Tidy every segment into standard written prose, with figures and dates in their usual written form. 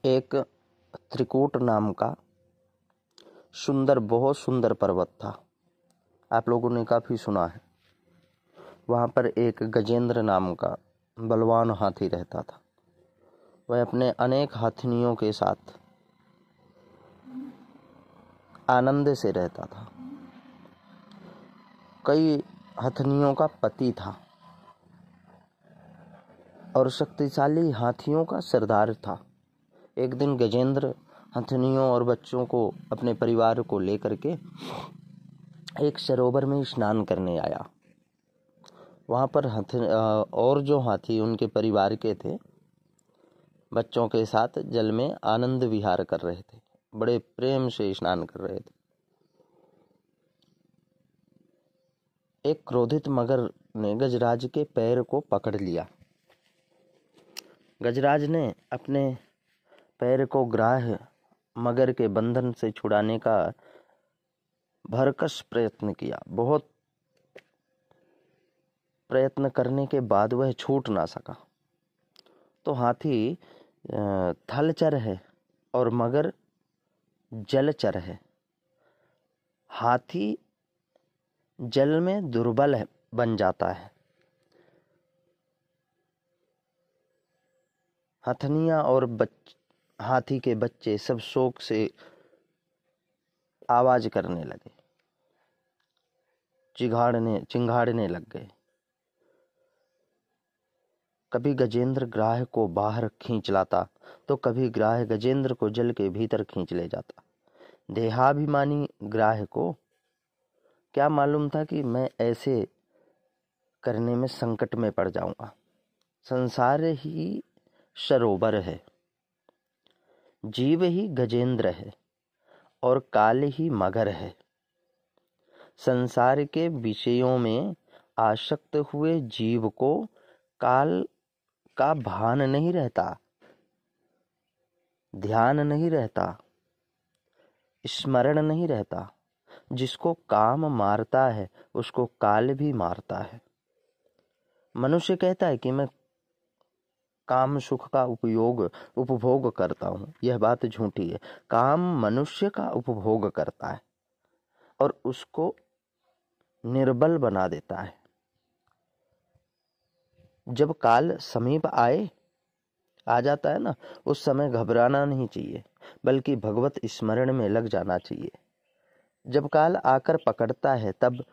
एक त्रिकूट नाम का बहुत सुंदर पर्वत था। आप लोगों ने काफी सुना है। वहां पर एक गजेंद्र नाम का बलवान हाथी रहता था। वह अपने अनेक हाथिनियों के साथ आनंद से रहता था। कई हथनियों का पति था और शक्तिशाली हाथियों का सरदार था। एक दिन गजेंद्र हथनियों और बच्चों को, अपने परिवार को लेकर के एक सरोवर में स्नान करने आया। वहां पर और जो हाथी उनके परिवार के थे, बच्चों के साथ जल में आनंद विहार कर रहे थे, बड़े प्रेम से स्नान कर रहे थे। एक क्रोधित मगर ने गजराज के पैर को पकड़ लिया। गजराज ने अपने पैर को ग्राह मगर के बंधन से छुड़ाने का भरकस प्रयत्न किया। बहुत प्रयत्न करने के बाद वह छूट ना सका। तो हाथी थलचर है और मगर जलचर है। हाथी जल में दुर्बल बन जाता है। हथनियां और हाथी के बच्चे सब शोक से आवाज करने लगे, चिंघाड़ने लग गए। कभी गजेंद्र ग्राह को बाहर खींच लाता तो कभी ग्राह गजेंद्र को जल के भीतर खींच ले जाता। देहाभिमानी ग्राह को क्या मालूम था कि मैं ऐसे करने में संकट में पड़ जाऊंगा। संसार ही सरोवर है, जीव ही गजेंद्र है और काल ही मगर है। संसार के विषयों में आसक्त हुए जीव को काल का भान नहीं रहता, ध्यान नहीं रहता, स्मरण नहीं रहता। जिसको काम मारता है उसको काल भी मारता है। मनुष्य कहता है कि मैं काम सुख का उपभोग करता हूं। यह बात झूठी है। काम मनुष्य का उपभोग करता है और उसको निर्बल बना देता है। जब काल समीप आ जाता है ना, उस समय घबराना नहीं चाहिए, बल्कि भगवत स्मरण में लग जाना चाहिए। जब काल आकर पकड़ता है तब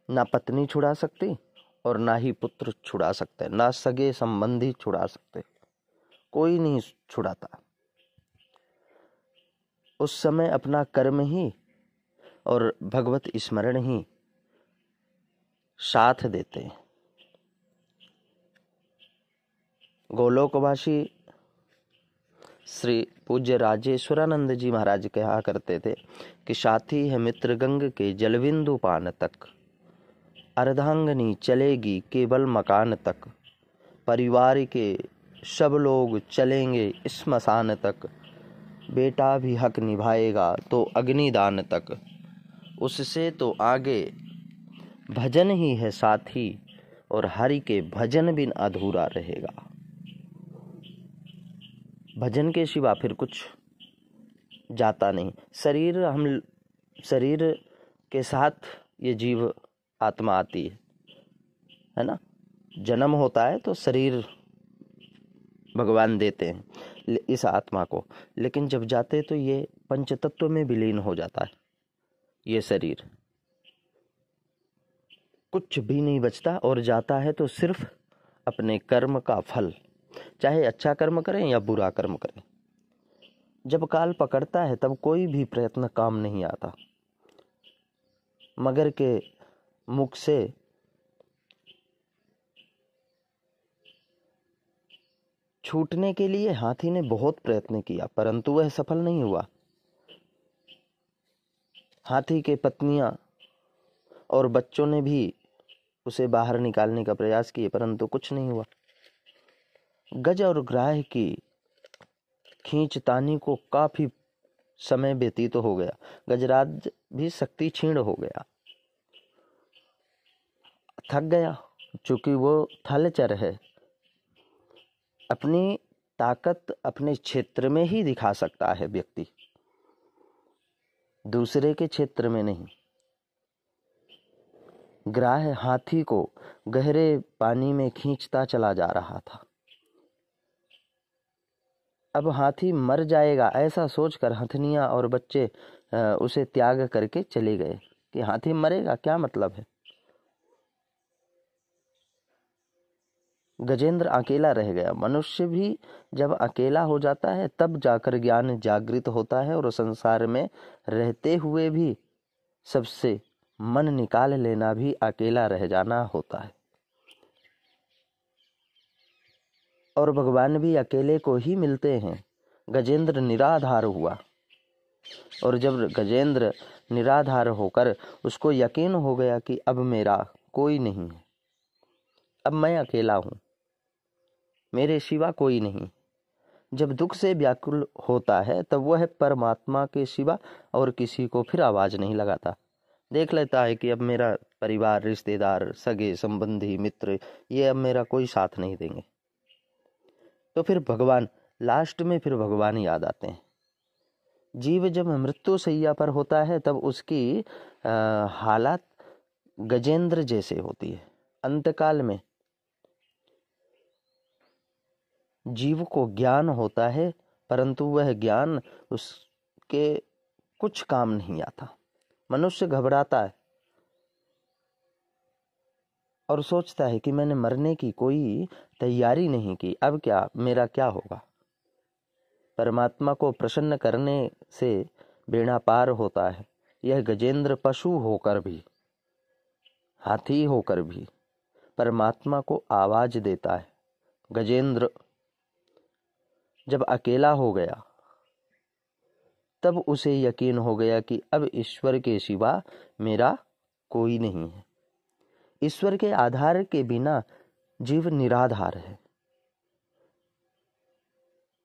ना पत्नी छुड़ा सकती और ना ही पुत्र छुड़ा सकते, ना सगे संबंधी छुड़ा सकते, कोई नहीं छुड़ाता। उस समय अपना कर्म ही और भगवत स्मरण ही साथ देते हैं। गोलोकवासी श्री पूज्य राजेश्वरानंद जी महाराज कहा करते थे कि साथी है मित्र गंग के जलबिंदु पान तक, अर्धांगनी चलेगी केवल मकान तक, परिवार के सब लोग चलेंगे स्मशान तक, बेटा भी हक निभाएगा तो अग्निदान तक, उससे तो आगे भजन ही है साथी और हरि के भजन बिन अधूरा रहेगा। भजन के सिवा फिर कुछ जाता नहीं। शरीर के साथ ये जीव आत्मा आती है ना। जन्म होता है तो शरीर भगवान देते हैं इस आत्मा को, लेकिन जब जाते तो ये पंचतत्व में विलीन हो जाता है। ये शरीर कुछ भी नहीं बचता और जाता है तो सिर्फ अपने कर्म का फल, चाहे अच्छा कर्म करें या बुरा कर्म करें। जब काल पकड़ता है तब कोई भी प्रयत्न काम नहीं आता। मगर के मुख से छूटने के लिए हाथी ने बहुत प्रयत्न किया, परंतु वह सफल नहीं हुआ। हाथी के पत्नियां और बच्चों ने भी उसे बाहर निकालने का प्रयास किए, परंतु कुछ नहीं हुआ। गज और ग्राह की खींचतानी को काफी समय व्यतीत हो गया। गजराज भी शक्ति क्षीण हो गया, थक गया, चूंकि वो थलचर है। अपनी ताकत अपने क्षेत्र में ही दिखा सकता है व्यक्ति, दूसरे के क्षेत्र में नहीं। ग्राह हाथी को गहरे पानी में खींचता चला जा रहा था। अब हाथी मर जाएगा ऐसा सोचकर हथनियां और बच्चे उसे त्याग करके चले गए कि हाथी मरेगा, क्या मतलब है। गजेंद्र अकेला रह गया। मनुष्य भी जब अकेला हो जाता है तब जाकर ज्ञान जागृत होता है, और संसार में रहते हुए भी सबसे मन निकाल लेना भी अकेला रह जाना होता है। और भगवान भी अकेले को ही मिलते हैं। गजेंद्र निराधार हुआ, और जब गजेंद्र निराधार होकर उसको यकीन हो गया कि अब मेरा कोई नहीं है, अब मैं अकेला हूँ, मेरे सिवा कोई नहीं, जब दुख से व्याकुल होता है तब वह परमात्मा के सिवा और किसी को फिर आवाज नहीं लगाता। देख लेता है कि अब मेरा परिवार, रिश्तेदार, सगे संबंधी, मित्र, ये अब मेरा कोई साथ नहीं देंगे, तो फिर भगवान, लास्ट में फिर भगवान याद आते हैं। जीव जब मृत्यु शैया पर होता है तब उसकी हालत गजेंद्र जैसे होती है। अंतकाल में जीव को ज्ञान होता है, परंतु वह ज्ञान उसके कुछ काम नहीं आता। मनुष्य घबराता है और सोचता है कि मैंने मरने की कोई तैयारी नहीं की, अब क्या, मेरा क्या होगा। परमात्मा को प्रसन्न करने से बेड़ा पार होता है। यह गजेंद्र पशु होकर भी, हाथी होकर भी परमात्मा को आवाज देता है। गजेंद्र जब अकेला हो गया तब उसे यकीन हो गया कि अब ईश्वर के सिवा मेरा कोई नहीं है। ईश्वर के आधार के बिना जीव निराधार है।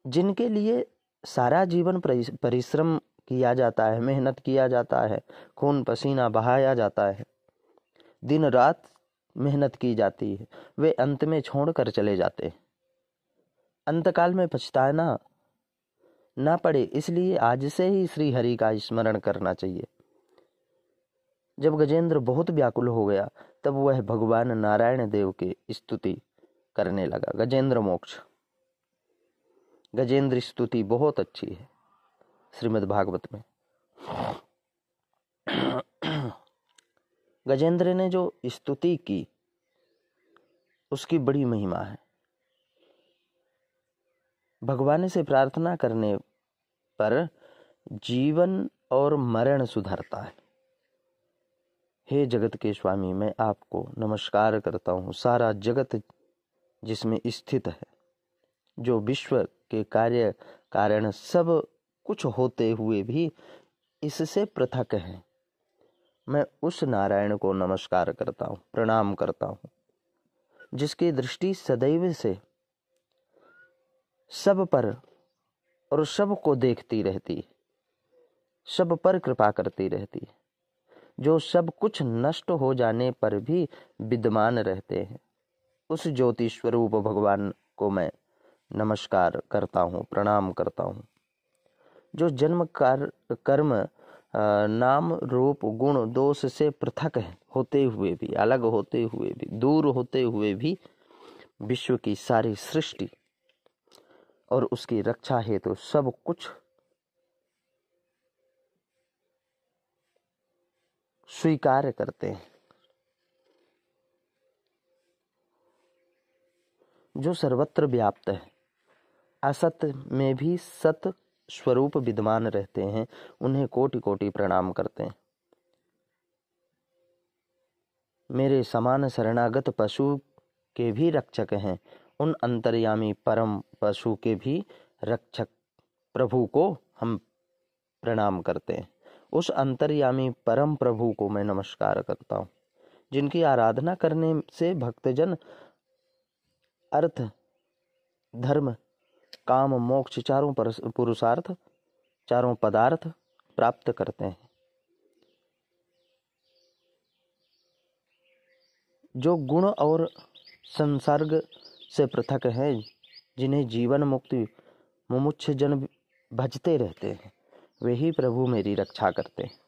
जिनके लिए सारा जीवन परिश्रम किया जाता है, मेहनत किया जाता है, खून पसीना बहाया जाता है, दिन रात मेहनत की जाती है, वे अंत में छोड़कर चले जाते हैं। अंतकाल में पछताना ना पड़े, इसलिए आज से ही श्री हरि का स्मरण करना चाहिए। जब गजेंद्र बहुत व्याकुल हो गया तब वह भगवान नारायण देव की स्तुति करने लगा। गजेंद्र मोक्ष, गजेंद्र स्तुति बहुत अच्छी है श्रीमद् भागवत में। गजेंद्र ने जो स्तुति की उसकी बड़ी महिमा है। भगवान से प्रार्थना करने पर जीवन और मरण सुधरता है। हे जगत के स्वामी, मैं आपको नमस्कार करता हूँ। सारा जगत जिसमें स्थित है, जो विश्व के कार्य कारण सब कुछ होते हुए भी इससे पृथक है, मैं उस नारायण को नमस्कार करता हूँ, प्रणाम करता हूँ, जिसकी दृष्टि सदैव से सब पर और सब को देखती रहती, सब पर कृपा करती रहती, जो सब कुछ नष्ट हो जाने पर भी विद्यमान रहते हैं। उस ज्योति स्वरूप भगवान को मैं नमस्कार करता हूँ, प्रणाम करता हूँ। जो जन्म कर्म नाम रूप गुण दोष से पृथक होते हुए भी, अलग होते हुए भी, दूर होते हुए भी विश्व की सारी सृष्टि और उसकी रक्षा हेतु तो सब कुछ स्वीकार करते हैं। जो सर्वत्र व्याप्त है, असत में भी सत स्वरूप विद्यमान रहते हैं, उन्हें कोटि कोटि प्रणाम करते हैं। मेरे समान शरणागत पशु के भी रक्षक हैं, उन अंतर्यामी परम पशु के भी रक्षक प्रभु को हम प्रणाम करते हैं। उस अंतर्यामी परम प्रभु को मैं नमस्कार करता हूँ, जिनकी आराधना करने से भक्तजन अर्थ, धर्म, काम, मोक्ष चारों पुरुषार्थ, चारों पदार्थ प्राप्त करते हैं। जो गुण और संसर्ग से पृथक है, जिन्हें जीवन मुक्ति मुमुक्ष जन भजते रहते हैं, वे ही प्रभु मेरी रक्षा करते हैं।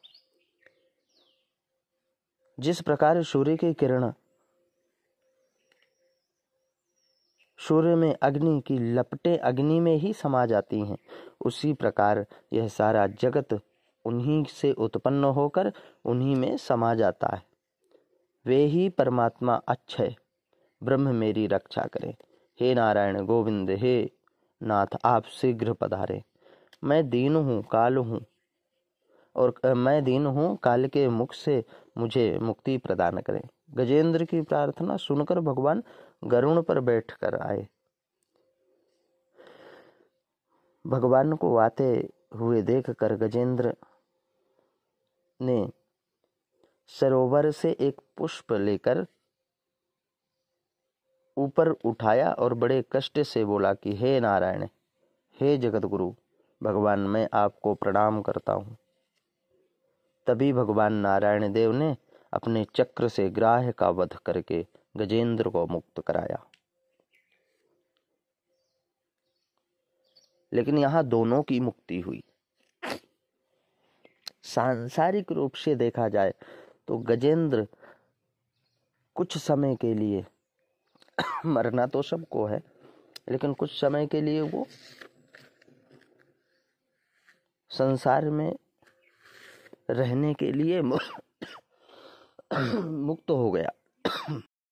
जिस प्रकार सूर्य की किरण सूर्य में अग्नि की लपटें अग्नि में ही समा जाती हैं, उसी प्रकार यह सारा जगत उन्हीं से उत्पन्न होकर उन्हीं में समा जाता है। वे ही परमात्मा अक्षय ब्रह्म मेरी रक्षा करें। हे नारायण गोविंद, हे नाथ आप शीघ्र पधारे। मैं दीन हूँ, काल हूँ और मैं दीन हूँ, काल के मुख से मुझे मुक्ति प्रदान करें। गजेंद्र की प्रार्थना सुनकर भगवान गरुड़ पर बैठकर आए। भगवान को आते हुए देखकर गजेंद्र ने सरोवर से एक पुष्प लेकर ऊपर उठाया और बड़े कष्ट से बोला कि हे नारायण, हे जगत गुरु भगवान, मैं आपको प्रणाम करता हूँ। तभी भगवान नारायण देव ने अपने चक्र से ग्राह का वध करके गजेंद्र को मुक्त कराया। लेकिन यहाँ दोनों की मुक्ति हुई। सांसारिक रूप से देखा जाए तो गजेंद्र कुछ समय के लिए मरना तो सबको है, लेकिन कुछ समय के लिए वो संसार में रहने के लिए मुक्त हो गया।